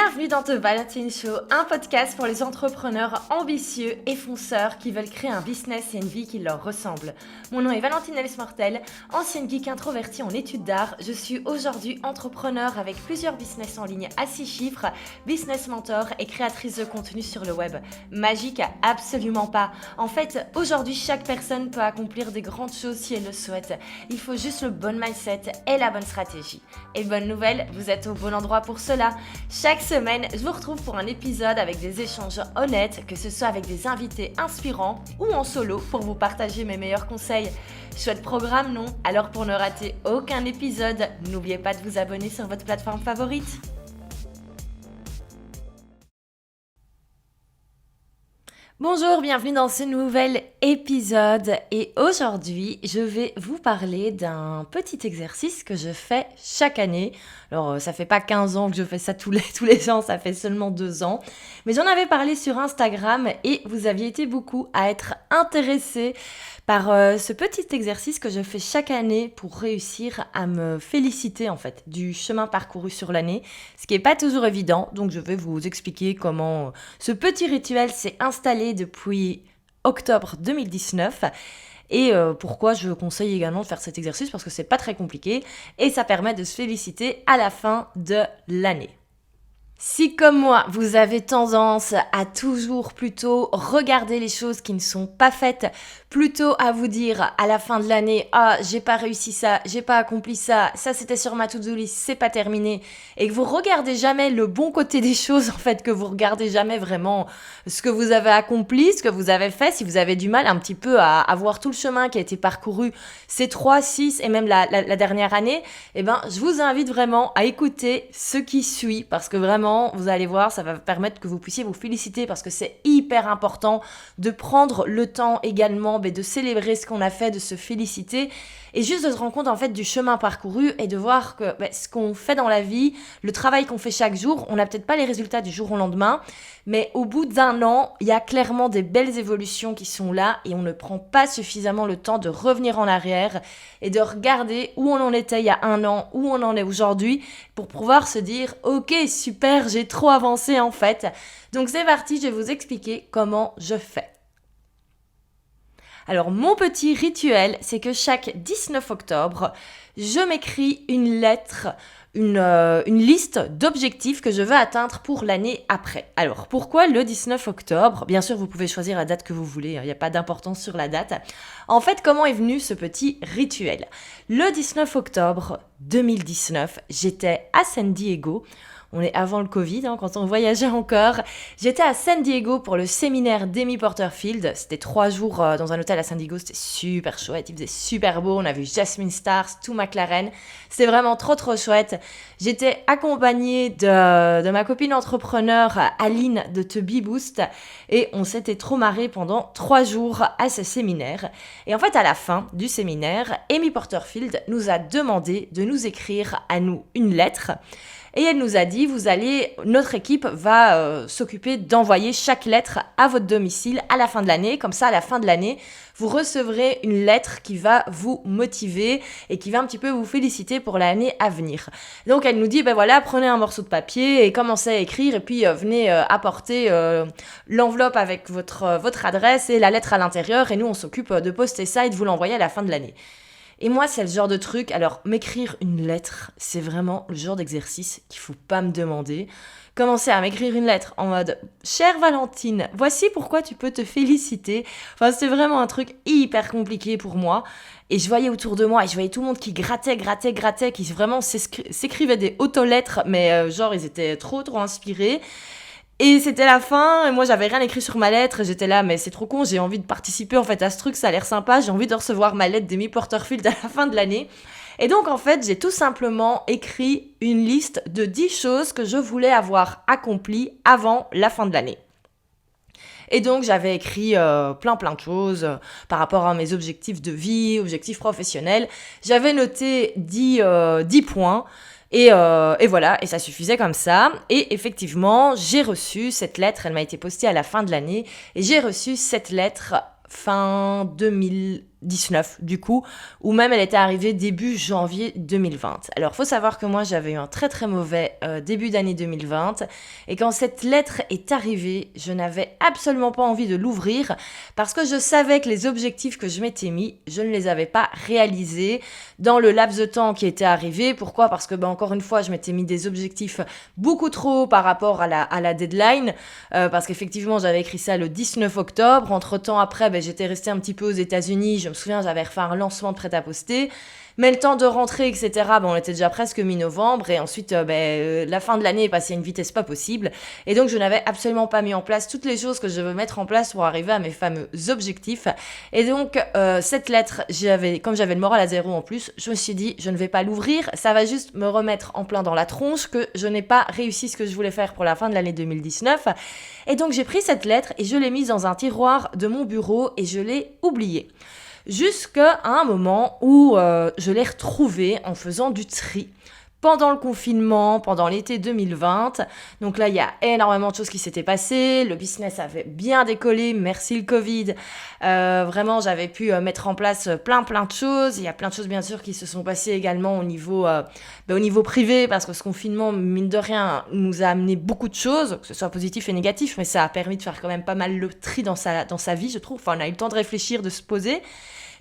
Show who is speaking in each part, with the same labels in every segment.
Speaker 1: Bienvenue dans The Valentine Show, un podcast pour les entrepreneurs ambitieux et fonceurs qui veulent créer un business et une vie qui leur ressemble. Mon nom est Valentine Elsmortel, ancienne geek introvertie en études d'art. Je suis aujourd'hui entrepreneur avec plusieurs business en ligne à 6 chiffres, business mentor et créatrice de contenu sur le web. Magique? Absolument pas. En fait, aujourd'hui, chaque personne peut accomplir des grandes choses si elle le souhaite. Il faut juste le bon mindset et la bonne stratégie. Et bonne nouvelle, vous êtes au bon endroit pour cela. Chaque semaine, je vous retrouve pour un épisode avec des échanges honnêtes, que ce soit avec des invités inspirants ou en solo pour vous partager mes meilleurs conseils. Chouette programme, non? Alors pour ne rater aucun épisode, n'oubliez pas de vous abonner sur votre plateforme favorite. Bonjour, bienvenue dans ce nouvel épisode et aujourd'hui je vais vous parler d'un petit exercice que je fais chaque année. Alors ça fait pas 15 ans que je fais ça tous les ans, ça fait seulement 2 ans. Mais j'en avais parlé sur Instagram et vous aviez été beaucoup à être intéressés par ce petit exercice que je fais chaque année pour réussir à me féliciter en fait du chemin parcouru sur l'année, ce qui n'est pas toujours évident. Donc je vais vous expliquer comment ce petit rituel s'est installé depuis octobre 2019 et pourquoi je conseille également de faire cet exercice parce que c'est pas très compliqué et ça permet de se féliciter à la fin de l'année. Si comme moi, vous avez tendance à toujours plutôt regarder les choses qui ne sont pas faites, plutôt à vous dire à la fin de l'année « Ah, j'ai pas réussi ça, j'ai pas accompli ça, ça c'était sur ma to-do list, c'est pas terminé » et que vous regardez jamais le bon côté des choses, en fait, que vous regardez jamais vraiment ce que vous avez accompli, ce que vous avez fait, si vous avez du mal un petit peu à voir tout le chemin qui a été parcouru ces 3, 6 et même la dernière année, eh ben, je vous invite vraiment à écouter ce qui suit parce que vraiment, vous allez voir, ça va permettre que vous puissiez vous féliciter parce que c'est hyper important de prendre le temps également de célébrer ce qu'on a fait, de se féliciter et juste de se rendre compte en fait du chemin parcouru et de voir que ce qu'on fait dans la vie, le travail qu'on fait chaque jour, on n'a peut-être pas les résultats du jour au lendemain, mais au bout d'1 an, il y a clairement des belles évolutions qui sont là et on ne prend pas suffisamment le temps de revenir en arrière et de regarder où on en était il y a 1 an, où on en est aujourd'hui pour pouvoir se dire « Ok, super, j'ai trop avancé en fait ». Donc c'est parti, je vais vous expliquer comment je fais. Alors mon petit rituel, c'est que chaque 19 octobre, je m'écris une lettre, une liste d'objectifs que je veux atteindre pour l'année après. Alors pourquoi le 19 octobre? Bien sûr, vous pouvez choisir la date que vous voulez, il n'y a pas d'importance sur la date. En fait, comment est venu ce petit rituel? Le 19 octobre 2019, j'étais à San Diego. On est avant le Covid, quand on voyageait encore. J'étais à San Diego pour le séminaire d'Amy Porterfield. C'était 3 jours dans un hôtel à San Diego. C'était super chouette. Il faisait super beau. On a vu Jasmine Star, Stu McLaren. C'était vraiment trop, trop chouette. J'étais accompagnée de ma copine entrepreneur Aline de The Bee Boost. Et on s'était trop marré pendant 3 jours à ce séminaire. Et en fait, à la fin du séminaire, Amy Porterfield nous a demandé de nous écrire à nous une lettre. Et elle nous a dit, notre équipe va s'occuper d'envoyer chaque lettre à votre domicile à la fin de l'année. Comme ça, à la fin de l'année, vous recevrez une lettre qui va vous motiver et qui va un petit peu vous féliciter pour l'année à venir. Donc, elle nous dit, prenez un morceau de papier et commencez à écrire et puis venez apporter l'enveloppe avec votre adresse et la lettre à l'intérieur et nous, on s'occupe de poster ça et de vous l'envoyer à la fin de l'année. Et moi, c'est le genre de truc, alors m'écrire une lettre, c'est vraiment le genre d'exercice qu'il faut pas me demander. Commencer à m'écrire une lettre en mode « Chère Valentine, voici pourquoi tu peux te féliciter ». Enfin, c'est vraiment un truc hyper compliqué pour moi. Et je voyais autour de moi, et je voyais tout le monde qui grattait, qui vraiment s'écrivait des autolettres, mais genre ils étaient trop inspirés. Et c'était la fin, et moi j'avais rien écrit sur ma lettre, et j'étais là, mais c'est trop con, j'ai envie de participer en fait à ce truc, ça a l'air sympa, j'ai envie de recevoir ma lettre d'Amy Porterfield à la fin de l'année. Et donc en fait, j'ai tout simplement écrit une liste de 10 choses que je voulais avoir accomplies avant la fin de l'année. Et donc j'avais écrit plein de choses par rapport à mes objectifs de vie, objectifs professionnels. J'avais noté 10 points. Et voilà, et ça suffisait comme ça. Et effectivement, j'ai reçu cette lettre, elle m'a été postée à la fin de l'année, et j'ai reçu cette lettre fin 2019. 2019 du coup, ou même elle était arrivée début janvier 2020. Alors faut savoir que moi j'avais eu un très très mauvais début d'année 2020 et quand cette lettre est arrivée, je n'avais absolument pas envie de l'ouvrir parce que je savais que les objectifs que je m'étais mis, je ne les avais pas réalisés dans le laps de temps qui était arrivé. Pourquoi ? Parce que encore une fois, je m'étais mis des objectifs beaucoup trop hauts par rapport à la deadline, parce qu'effectivement j'avais écrit ça le 19 octobre. Entre-temps, après, j'étais restée un petit peu aux États-Unis. Je me souviens, j'avais refait un lancement de prêt-à-poster. Mais le temps de rentrer, etc., on était déjà presque mi-novembre. Et ensuite, la fin de l'année est passée à une vitesse pas possible. Et donc, je n'avais absolument pas mis en place toutes les choses que je veux mettre en place pour arriver à mes fameux objectifs. Et donc, cette lettre, comme j'avais le moral à zéro en plus, je me suis dit, je ne vais pas l'ouvrir. Ça va juste me remettre en plein dans la tronche que je n'ai pas réussi ce que je voulais faire pour la fin de l'année 2019. Et donc, j'ai pris cette lettre et je l'ai mise dans un tiroir de mon bureau et je l'ai oubliée. Jusqu'à un moment où je l'ai retrouvée en faisant du tri pendant le confinement, pendant l'été 2020. Donc là, il y a énormément de choses qui s'étaient passées. Le business avait bien décollé, merci le Covid. Vraiment, j'avais pu mettre en place plein de choses. Il y a plein de choses, bien sûr, qui se sont passées également au niveau privé, parce que ce confinement, mine de rien, nous a amené beaucoup de choses, que ce soit positif et négatif, mais ça a permis de faire quand même pas mal le tri dans sa vie, je trouve. Enfin, on a eu le temps de réfléchir, de se poser.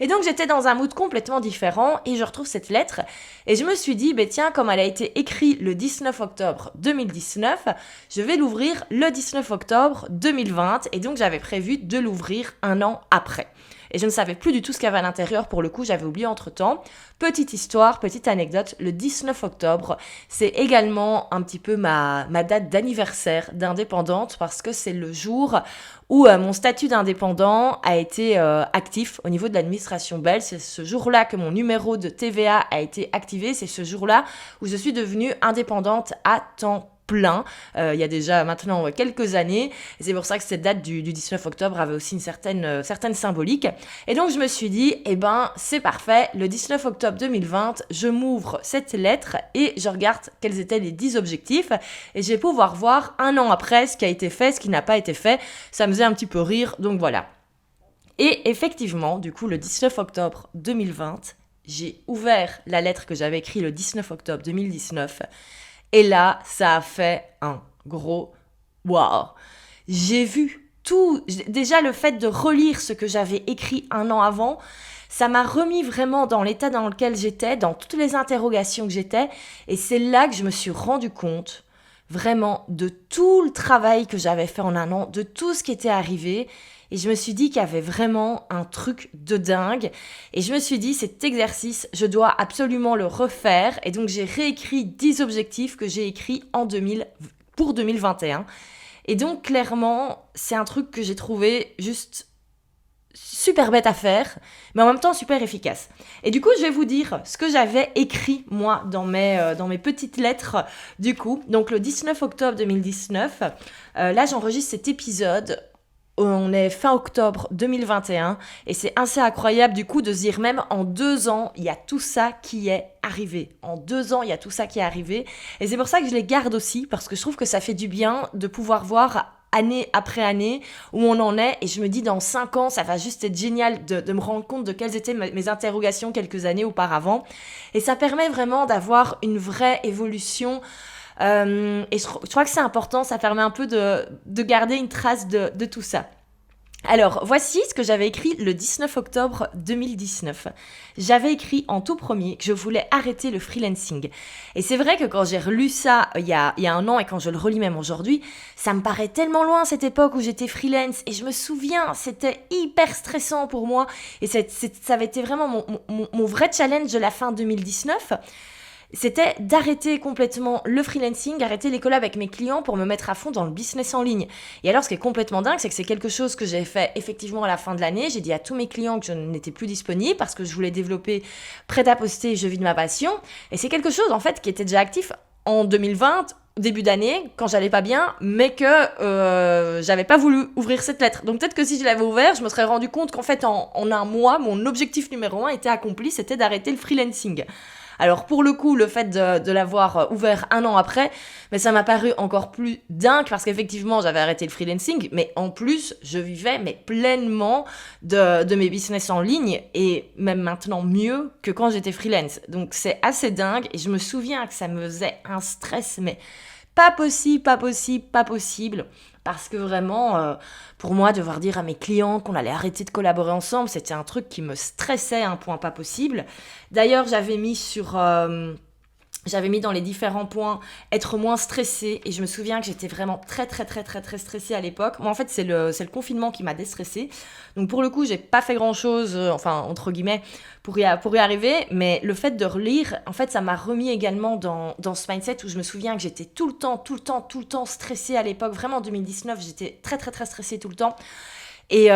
Speaker 1: Et donc, j'étais dans un mood complètement différent et je retrouve cette lettre et je me suis dit, tiens, comme elle a été écrite le 19 octobre 2019, je vais l'ouvrir le 19 octobre 2020 et donc j'avais prévu de l'ouvrir un an après. Et je ne savais plus du tout ce qu'il y avait à l'intérieur, pour le coup, j'avais oublié entre-temps. Petite histoire, petite anecdote, le 19 octobre, c'est également un petit peu ma date d'anniversaire d'indépendante parce que c'est le jour où mon statut d'indépendant a été actif au niveau de l'administration belge. C'est ce jour-là que mon numéro de TVA a été activé, c'est ce jour-là où je suis devenue indépendante à temps plein, il y a déjà maintenant quelques années, et c'est pour ça que cette date du 19 octobre avait aussi une certaine symbolique, et donc je me suis dit, c'est parfait, le 19 octobre 2020, je m'ouvre cette lettre et je regarde quels étaient les 10 objectifs, et je vais pouvoir voir un an après ce qui a été fait, ce qui n'a pas été fait. Ça me faisait un petit peu rire, donc voilà. Et effectivement, du coup, le 19 octobre 2020, j'ai ouvert la lettre que j'avais écrite le 19 octobre 2019, et là, ça a fait un gros waouh. J'ai vu tout. Déjà, le fait de relire ce que j'avais écrit un an avant, ça m'a remis vraiment dans l'état dans lequel j'étais, dans toutes les interrogations que j'étais. Et c'est là que je me suis rendu compte vraiment de tout le travail que j'avais fait en un an, de tout ce qui était arrivé. Et je me suis dit qu'il y avait vraiment un truc de dingue. Et je me suis dit, cet exercice, je dois absolument le refaire. Et donc, j'ai réécrit 10 objectifs que j'ai écrits pour 2021. Et donc, clairement, c'est un truc que j'ai trouvé juste super bête à faire, mais en même temps super efficace. Et du coup, je vais vous dire ce que j'avais écrit, moi, dans mes petites lettres, du coup. Donc, le 19 octobre 2019, là, j'enregistre cet épisode. On est fin octobre 2021 et c'est assez incroyable du coup de se dire même en 2 ans, il y a tout ça qui est arrivé. En 2 ans, il y a tout ça qui est arrivé. Et c'est pour ça que je les garde aussi, parce que je trouve que ça fait du bien de pouvoir voir année après année où on en est. Et je me dis dans 5 ans, ça va juste être génial de me rendre compte de quelles étaient mes interrogations quelques années auparavant. Et ça permet vraiment d'avoir une vraie évolution. Et je crois que c'est important, ça permet un peu de garder une trace de tout ça. Alors, voici ce que j'avais écrit le 19 octobre 2019. J'avais écrit en tout premier que je voulais arrêter le freelancing. Et c'est vrai que quand j'ai relu ça il y a un an et quand je le relis même aujourd'hui, ça me paraît tellement loin cette époque où j'étais freelance. Et je me souviens, c'était hyper stressant pour moi. Et ça avait été vraiment mon vrai challenge de la fin 2019. C'était d'arrêter complètement le freelancing, arrêter les collabs avec mes clients pour me mettre à fond dans le business en ligne. Et alors, ce qui est complètement dingue, c'est que c'est quelque chose que j'ai fait effectivement à la fin de l'année. J'ai dit à tous mes clients que je n'étais plus disponible parce que je voulais développer prêt-à-poster, je vis de ma passion. Et c'est quelque chose, en fait, qui était déjà actif en 2020, début d'année, quand j'allais pas bien, mais que j'avais pas voulu ouvrir cette lettre. Donc peut-être que si je l'avais ouvert, je me serais rendu compte qu'en fait, en un mois, mon objectif numéro 1 était accompli, c'était d'arrêter le freelancing. Alors pour le coup, le fait de l'avoir ouvert un an après, mais ça m'a paru encore plus dingue parce qu'effectivement, j'avais arrêté le freelancing, mais en plus, je vivais mais pleinement de mes business en ligne et même maintenant mieux que quand j'étais freelance. Donc c'est assez dingue et je me souviens que ça me faisait un stress, mais pas possible, pas possible, pas possible. Parce que vraiment, pour moi, devoir dire à mes clients qu'on allait arrêter de collaborer ensemble, c'était un truc qui me stressait à un point pas possible. D'ailleurs, j'avais mis dans les différents points être moins stressée et je me souviens que j'étais vraiment très très très très très stressée à l'époque. Moi en fait c'est le confinement qui m'a déstressée. Donc pour le coup j'ai pas fait grand chose, enfin entre guillemets, pour y arriver. Mais le fait de relire, en fait ça m'a remis également dans ce mindset où je me souviens que j'étais tout le temps stressée à l'époque. Vraiment en 2019 j'étais très très très stressée tout le temps. Et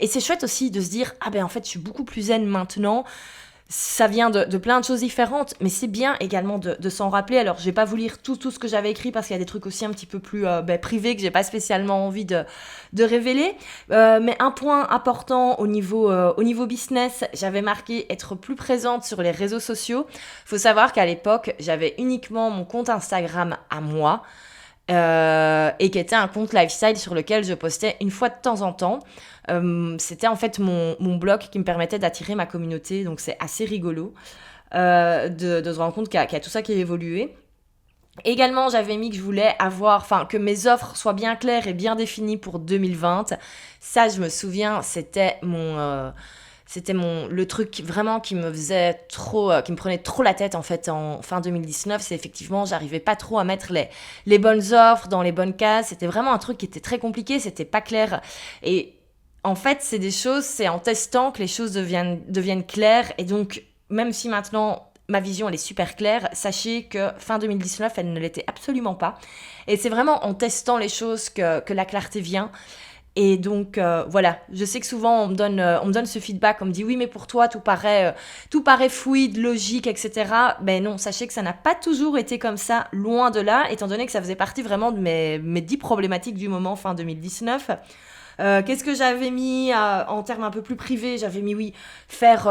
Speaker 1: c'est chouette aussi de se dire, ah ben en fait je suis beaucoup plus zen maintenant. Ça vient de plein de choses différentes, mais c'est bien également de s'en rappeler. Alors, je vais pas vous lire tout ce que j'avais écrit parce qu'il y a des trucs aussi un petit peu plus privés que j'ai pas spécialement envie de révéler. Mais un point important au niveau business, j'avais marqué être plus présente sur les réseaux sociaux. Faut savoir qu'à l'époque, j'avais uniquement mon compte Instagram à moi. Et qui était un compte lifestyle sur lequel je postais une fois de temps en temps. C'était en fait mon blog qui me permettait d'attirer ma communauté, donc c'est assez rigolo de se rendre compte qu'il y a tout ça qui a évolué. Également, j'avais mis que je voulais que mes offres soient bien claires et bien définies pour 2020. Ça, je me souviens, c'était le truc vraiment qui me faisait trop, qui me prenait trop la tête en fait en fin 2019. C'est effectivement, j'arrivais pas trop à mettre les bonnes offres dans les bonnes cases. C'était vraiment un truc qui était très compliqué, c'était pas clair. Et en fait, c'est en testant que les choses deviennent claires. Et donc, même si maintenant ma vision elle est super claire, sachez que fin 2019 elle ne l'était absolument pas. Et c'est vraiment en testant les choses que la clarté vient. Et donc voilà, je sais que souvent on me donne ce feedback, on me dit oui mais pour toi tout paraît fluide, logique, etc. Ben non, sachez que ça n'a pas toujours été comme ça, loin de là, étant donné que ça faisait partie vraiment de mes 10 problématiques du moment fin 2019. Qu'est-ce que j'avais mis en termes un peu plus privés? J'avais mis oui, faire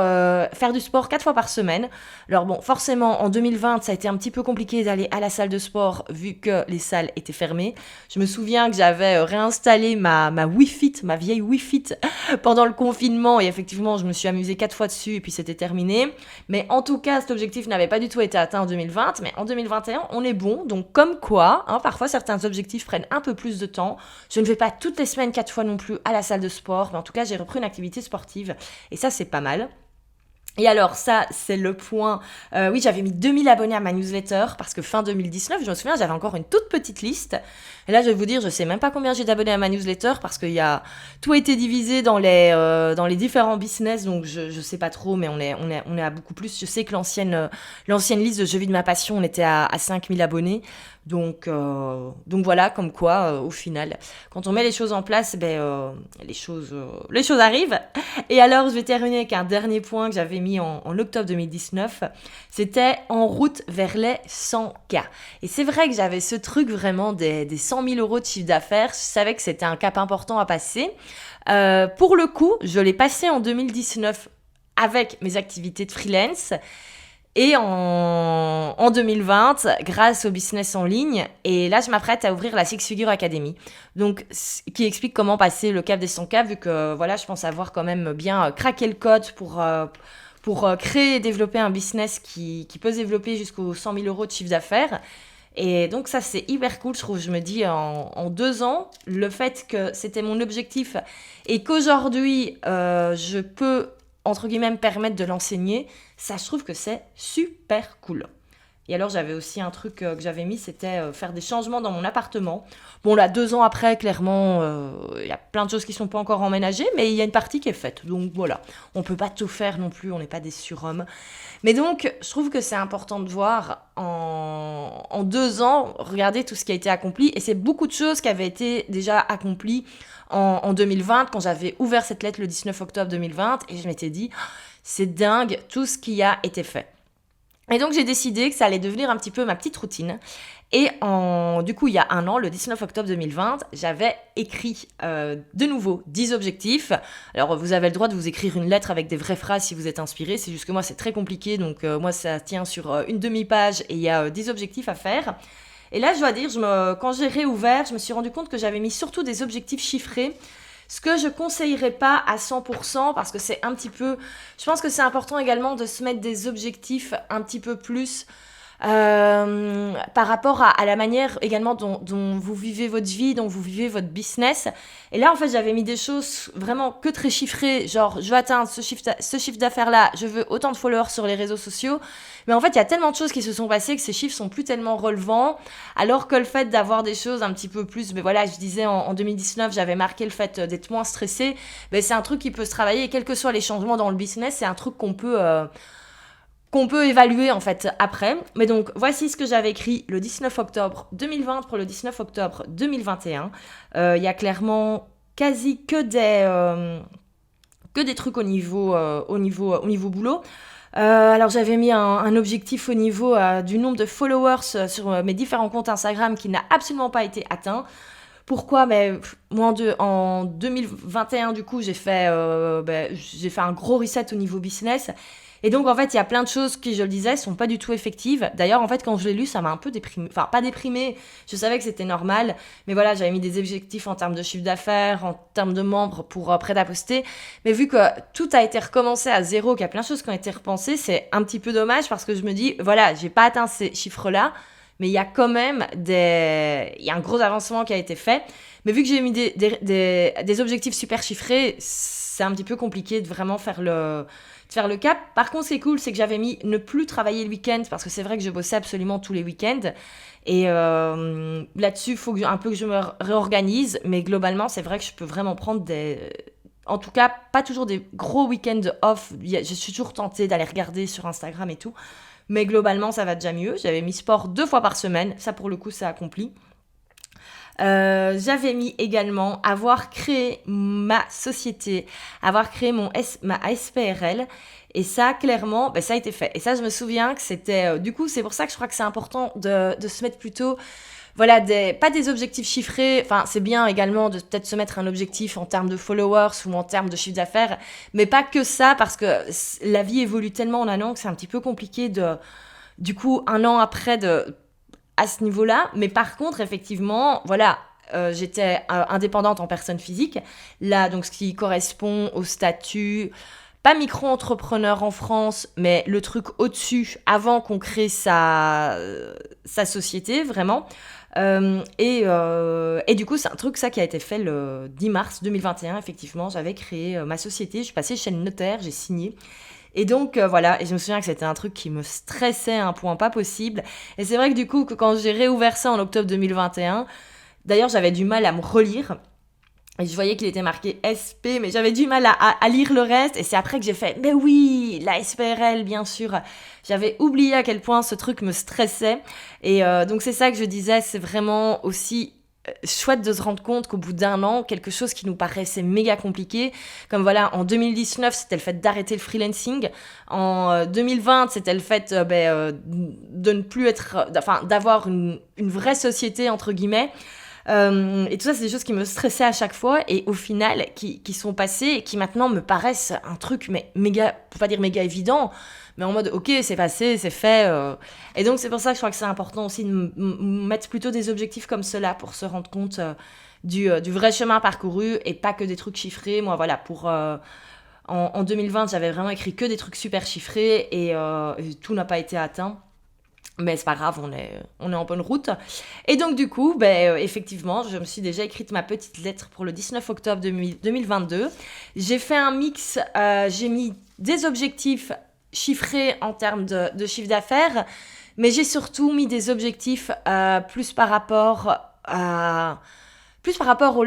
Speaker 1: du sport 4 fois par semaine. Alors bon, forcément, en 2020, ça a été un petit peu compliqué d'aller à la salle de sport vu que les salles étaient fermées. Je me souviens que j'avais réinstallé ma Wii Fit, ma vieille Wii Fit pendant le confinement et effectivement, je me suis amusée 4 fois dessus et puis c'était terminé. Mais en tout cas, cet objectif n'avait pas du tout été atteint en 2020, mais en 2021, on est bon. Donc comme quoi, parfois certains objectifs prennent un peu plus de temps. Je ne vais pas toutes les semaines 4 fois non plus à la salle de sport, mais en tout cas j'ai repris une activité sportive et ça c'est pas mal. Et alors ça, c'est le point, oui j'avais mis 2000 abonnés à ma newsletter parce que fin 2019, je me souviens, j'avais encore une toute petite liste. Et là je vais vous dire, je sais même pas combien j'ai d'abonnés à ma newsletter parce que tout a été divisé dans les différents business, donc je sais pas trop, mais on est à beaucoup plus. Je sais que l'ancienne liste de Je vis de ma passion, on était à 5000 abonnés. Donc voilà, comme quoi, au final, quand on met les choses en place, les choses arrivent. Et alors, je vais terminer avec un dernier point que j'avais mis en octobre 2019. C'était en route vers les 100K. Et c'est vrai que j'avais ce truc vraiment des 100 000 euros de chiffre d'affaires. Je savais que c'était un cap important à passer. Pour le coup, je l'ai passé en 2019 avec mes activités de freelance. Et en 2020, grâce au business en ligne, et là je m'apprête à ouvrir la Six Figure Academy, donc qui explique comment passer le cap des 100K, vu que voilà, je pense avoir quand même bien craqué le code pour créer et développer un business qui peut se développer jusqu'aux 100 000 euros de chiffre d'affaires. Et donc ça c'est hyper cool, je trouve. Je me dis en 2 ans, le fait que c'était mon objectif et qu'aujourd'hui je peux entre guillemets me permettre de l'enseigner, ça je trouve que c'est super cool. Et alors j'avais aussi un truc que j'avais mis, c'était faire des changements dans mon appartement. Bon là 2 ans après, clairement, y a plein de choses qui sont pas encore emménagées, mais il y a une partie qui est faite. Donc voilà, on peut pas tout faire non plus, on n'est pas des surhommes. Mais donc je trouve que c'est important de voir en 2 ans, regarder tout ce qui a été accompli. Et c'est beaucoup de choses qui avaient été déjà accomplies en 2020, quand j'avais ouvert cette lettre le 19 octobre 2020, et je m'étais dit, c'est dingue tout ce qui a été fait. Et donc, j'ai décidé que ça allait devenir un petit peu ma petite routine. Et du coup, il y a un an, le 19 octobre 2020, j'avais écrit de nouveau 10 objectifs. Alors, vous avez le droit de vous écrire une lettre avec des vraies phrases si vous êtes inspiré. C'est juste que moi, c'est très compliqué. Donc, moi, ça tient sur une demi-page et il y a 10 objectifs à faire. Et là, je dois dire, quand j'ai réouvert, je me suis rendu compte que j'avais mis surtout des objectifs chiffrés. Ce que je conseillerais pas à 100% parce que c'est un petit peu... Je pense que c'est important également de se mettre des objectifs un petit peu plus par rapport à la manière également dont vous vivez votre vie, dont vous vivez votre business. Et là, en fait, j'avais mis des choses vraiment que très chiffrées, genre je veux atteindre ce chiffre d'affaires-là, je veux autant de followers sur les réseaux sociaux. Mais en fait, il y a tellement de choses qui se sont passées que ces chiffres sont plus tellement relevants, alors que le fait d'avoir des choses un petit peu plus... Mais voilà, je disais en 2019, j'avais marqué le fait d'être moins stressé. Ben, c'est un truc qui peut se travailler, et quels que soient les changements dans le business, c'est un truc qu'on peut évaluer en fait après. Mais donc voici ce que j'avais écrit le 19 octobre 2020 pour le 19 octobre 2021. Il y a clairement quasi que des trucs au niveau boulot. Alors j'avais mis un objectif au niveau du nombre de followers sur mes différents comptes Instagram qui n'a absolument pas été atteint. Pourquoi? Moi, en 2021, du coup, j'ai fait un gros reset au niveau business. Et donc, en fait, il y a plein de choses qui, je le disais, sont pas du tout effectives. D'ailleurs, en fait, quand je l'ai lu, ça m'a un peu déprimée. Enfin, pas déprimée, je savais que c'était normal. Mais voilà, j'avais mis des objectifs en termes de chiffre d'affaires, en termes de membres pour prêt-à-poster. Mais vu que tout a été recommencé à zéro, qu'il y a plein de choses qui ont été repensées, c'est un petit peu dommage parce que je me dis, voilà, j'ai pas atteint ces chiffres-là. Mais il y a quand même il y a un gros avancement qui a été fait. Mais vu que j'ai mis des objectifs super chiffrés, c'est un petit peu compliqué de vraiment faire le cap. Par contre, ce qui est cool, c'est que j'avais mis ne plus travailler le week-end parce que c'est vrai que je bossais absolument tous les week-ends. Et là-dessus, il faut un peu que je me réorganise. Mais globalement, c'est vrai que je peux vraiment prendre en tout cas, pas toujours des gros week-ends off. Je suis toujours tentée d'aller regarder sur Instagram et tout. Mais globalement, ça va déjà mieux. J'avais mis sport 2 fois par semaine. Ça, pour le coup, c'est accompli. J'avais mis également avoir créé ma société, avoir créé ma SPRL. Et ça, clairement, ça a été fait. Et ça, je me souviens que c'était... du coup, c'est pour ça que je crois que c'est important de se mettre plutôt... Voilà, pas des objectifs chiffrés. Enfin, c'est bien également de peut-être se mettre un objectif en termes de followers ou en termes de chiffre d'affaires. Mais pas que ça, parce que la vie évolue tellement en un an que c'est un petit peu compliqué du coup, un an après à ce niveau-là. Mais par contre, effectivement, voilà, j'étais indépendante en personne physique. Là, donc, ce qui correspond au statut, pas micro-entrepreneur en France, mais le truc au-dessus, avant qu'on crée sa société, vraiment. Et du coup, c'est un truc, ça, qui a été fait le 10 mars 2021, effectivement. J'avais créé ma société, je suis passée chez le notaire, j'ai signé. Et donc, voilà, et je me souviens que c'était un truc qui me stressait à un point pas possible. Et c'est vrai que du coup, quand j'ai réouvert ça en octobre 2021, d'ailleurs, j'avais du mal à me relire. Et je voyais qu'il était marqué SP, mais j'avais du mal à lire le reste. Et c'est après que j'ai fait, mais oui, la SPRL, bien sûr. J'avais oublié à quel point ce truc me stressait. Et donc c'est ça que je disais, c'est vraiment aussi chouette de se rendre compte qu'au bout d'un an, quelque chose qui nous paraissait méga compliqué, comme voilà, en 2019, c'était le fait d'arrêter le freelancing. En 2020, c'était le fait de ne plus d'avoir une vraie société, entre guillemets. Et tout ça, c'est des choses qui me stressaient à chaque fois et au final qui sont passées et qui maintenant me paraissent un truc mais méga, pour pas dire méga évident, mais en mode ok, c'est passé, c'est fait. Et donc c'est pour ça que je crois que c'est important aussi de mettre plutôt des objectifs comme cela pour se rendre compte du vrai chemin parcouru et pas que des trucs chiffrés. Moi voilà, en 2020, j'avais vraiment écrit que des trucs super chiffrés et tout n'a pas été atteint. Mais c'est pas grave, on est en bonne route. Et donc du coup, effectivement, je me suis déjà écrite ma petite lettre pour le 19 octobre 2022. J'ai fait un mix, j'ai mis des objectifs chiffrés en termes de chiffre d'affaires, mais j'ai surtout mis des objectifs plus par rapport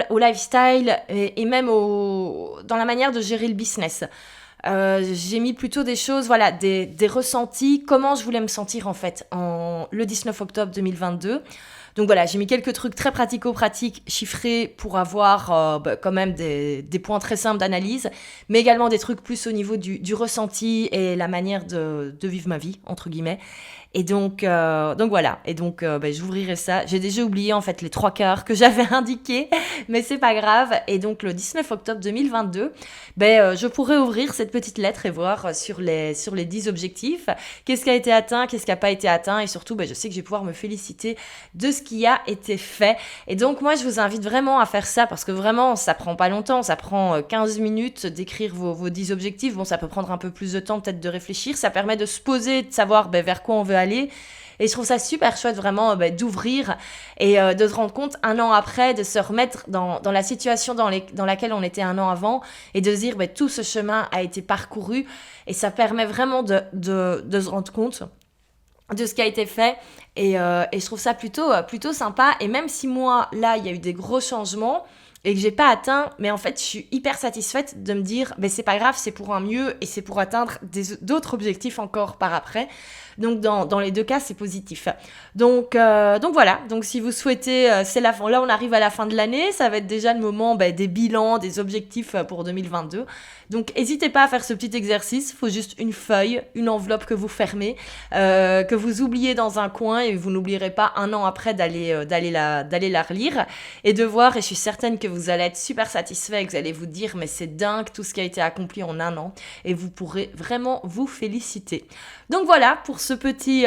Speaker 1: au lifestyle et même dans la manière de gérer le business. J'ai mis plutôt des choses, voilà, des ressentis, comment je voulais me sentir en fait le 19 octobre 2022. Donc voilà, j'ai mis quelques trucs très pratico-pratiques, chiffrés, pour avoir quand même des points très simples d'analyse, mais également des trucs plus au niveau du ressenti et la manière de vivre ma vie, entre guillemets. Et donc voilà. Et donc, j'ouvrirai ça. J'ai déjà oublié, en fait, les 3/4 que j'avais indiqués, mais c'est pas grave. Et donc, le 19 octobre 2022, je pourrais ouvrir cette petite lettre et voir sur les 10 objectifs, qu'est-ce qui a été atteint, qu'est-ce qui n'a pas été atteint. Et surtout, je sais que je vais pouvoir me féliciter de ce qui a été fait. Et donc, moi, je vous invite vraiment à faire ça, parce que vraiment, ça prend pas longtemps. Ça prend 15 minutes d'écrire vos 10 objectifs. Bon, ça peut prendre un peu plus de temps, peut-être, de réfléchir. Ça permet de se poser, de savoir vers quoi on veut aller. Et je trouve ça super chouette vraiment d'ouvrir et de se rendre compte un an après, de se remettre dans la situation dans laquelle on était un an avant et de se dire tout ce chemin a été parcouru, et ça permet vraiment de se rendre compte de ce qui a été fait, et je trouve ça plutôt sympa. Et même si moi là il y a eu des gros changements et que j'ai pas atteint, mais en fait je suis hyper satisfaite de me dire c'est pas grave, c'est pour un mieux et c'est pour atteindre d'autres objectifs encore par après. Donc dans les deux cas c'est positif. Donc voilà, donc si vous souhaitez, c'est la fin, là on arrive à la fin de l'année, ça va être déjà le moment des bilans, des objectifs pour 2022. Donc n'hésitez pas à faire ce petit exercice, il faut juste une feuille, une enveloppe que vous fermez, que vous oubliez dans un coin, et vous n'oublierez pas un an après d'aller la relire et de voir. Et je suis certaine que vous allez être super satisfait et que vous allez vous dire mais c'est dingue tout ce qui a été accompli en un an, et vous pourrez vraiment vous féliciter. Donc voilà pour ce petit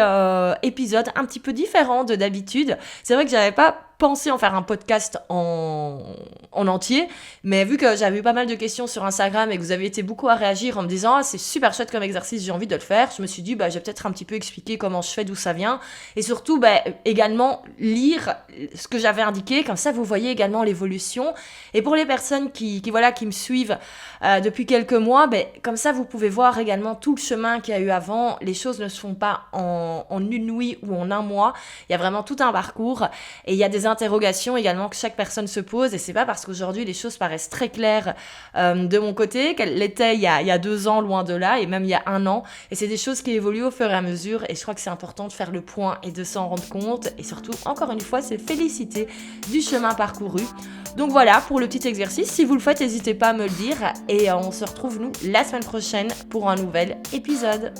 Speaker 1: épisode un petit peu différent de d'habitude. C'est vrai que j'avais pas pensé en faire un podcast en entier, mais vu que j'avais eu pas mal de questions sur Instagram et que vous avez été beaucoup à réagir en me disant c'est super chouette comme exercice, j'ai envie de le faire, je me suis dit je vais peut-être un petit peu expliquer comment je fais, d'où ça vient, et surtout également lire ce que j'avais indiqué, comme ça vous voyez également l'évolution. Et pour les personnes qui me suivent depuis quelques mois, comme ça vous pouvez voir également tout le chemin qu'il y a eu avant. Les choses ne se font pas en une nuit ou en un mois, il y a vraiment tout un parcours, et il y a des interrogations également que chaque personne se pose, et c'est pas parce qu'aujourd'hui les choses paraissent très claires de mon côté qu'elles l'étaient il y a 2 ans, loin de là, et même il y a 1 an, et c'est des choses qui évoluent au fur et à mesure, et je crois que c'est important de faire le point et de s'en rendre compte, et surtout encore une fois c'est féliciter du chemin parcouru. Donc voilà pour le petit exercice, si vous le faites n'hésitez pas à me le dire, et on se retrouve nous la semaine prochaine pour un nouvel épisode.